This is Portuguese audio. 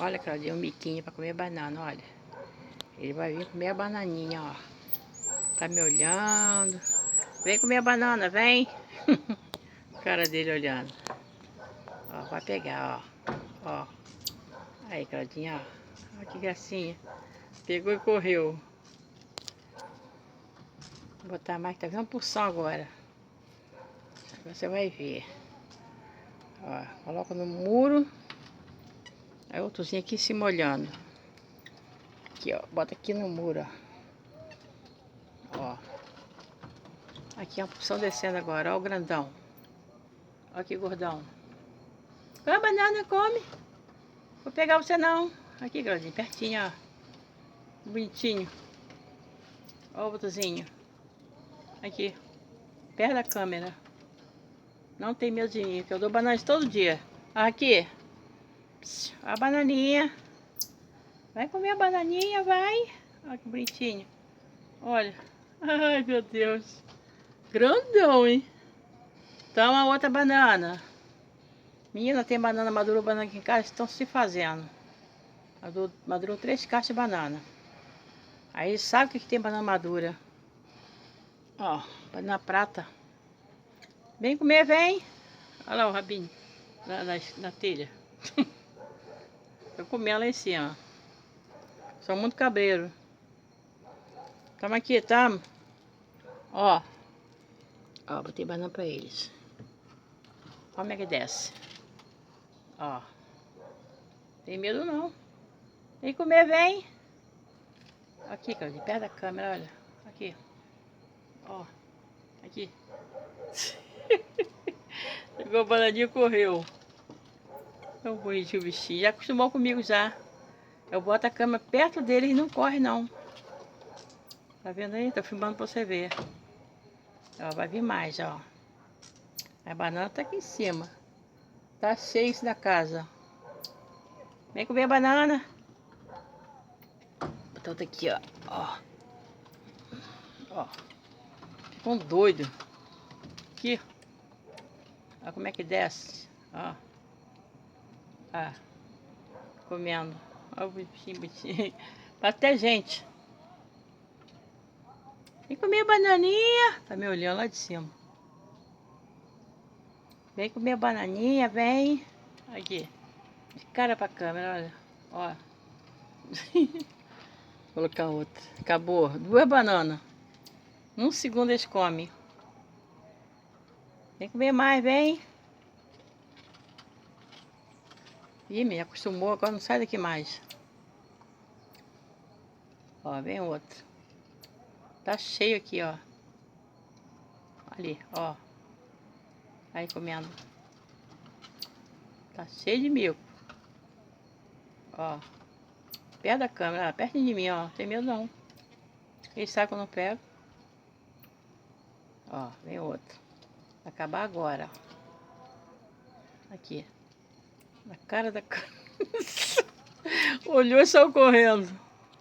Olha, Claudinha, um miquinho pra comer banana, olha. Ele vai vir comer a bananinha, ó. Tá me olhando. Vem comer a banana, vem. Cara dele olhando. Ó, vai pegar, ó. Ó. Aí, Claudinha, ó. Olha que gracinha. Pegou e correu. Vou botar mais, tá vendo uma porção agora. Você vai ver. Ó, coloca no muro. Aí outrozinho aqui se molhando. Aqui, ó. Bota aqui no muro, ó. Ó. Aqui é uma porção descendo agora, ó o grandão. Ó que gordão. Come a banana, come. Vou pegar você não. Aqui, Claudinho, pertinho, ó. Bonitinho. Ó o botozinho. Aqui. Perto da câmera. Não tem medo de mim, que eu dou bananas todo dia. Aqui. A bananinha. Vai comer a bananinha, vai. Olha que bonitinho. Olha. Ai, meu Deus. Grandão, hein? Toma outra banana. Menina, tem banana madura, banana aqui em casa, estão se fazendo. Madurou 3 caixas de banana. Aí sabe o que tem banana madura? Ó, banana prata. Vem comer, vem. Olha lá o rabinho na telha. Eu comi lá em cima. São muito cabreiro. Tamo aqui, tamo. Ó. Ó, botei banana pra eles. Olha como é que desce. Ó. Tem medo não. Vem comer, vem. Aqui, cara, de perto da câmera, olha. Aqui. Ó. Aqui. Pegou a bananinha e correu. Tão bonitinho o bichinho. Já acostumou comigo já. Eu boto a câmera perto dele e não corre não. Tá vendo aí? Tô filmando pra você ver. Ó, vai vir mais, ó. A banana tá aqui em cima. Tá cheio isso da casa. Vem comer a banana. Botar outra aqui, ó. Ó. Ó. Ficam doido. Aqui. Olha como é que desce. Ó. Ah. Comendo. Olha o bichinho, bichinho. Até gente. Vem comer a bananinha. Tá me olhando lá de cima. Vem comer a bananinha, vem. Aqui. De cara pra câmera, olha. Ó. Vou colocar outra. Acabou. 2 bananas. 1 segundo eles comem. Vem comer mais, vem. Ih, me acostumou, agora não sai daqui mais. Ó, vem outro. Tá cheio aqui, ó. Ali, ó. Aí comendo. Tá cheio de mico. Ó. Perto da câmera, perto de mim, ó. Tem medo não. Ele sabe que eu não pego. Ó, vem outro. Vai acabar agora, ó. Aqui. Na cara da câmera. Olhou e saiu correndo.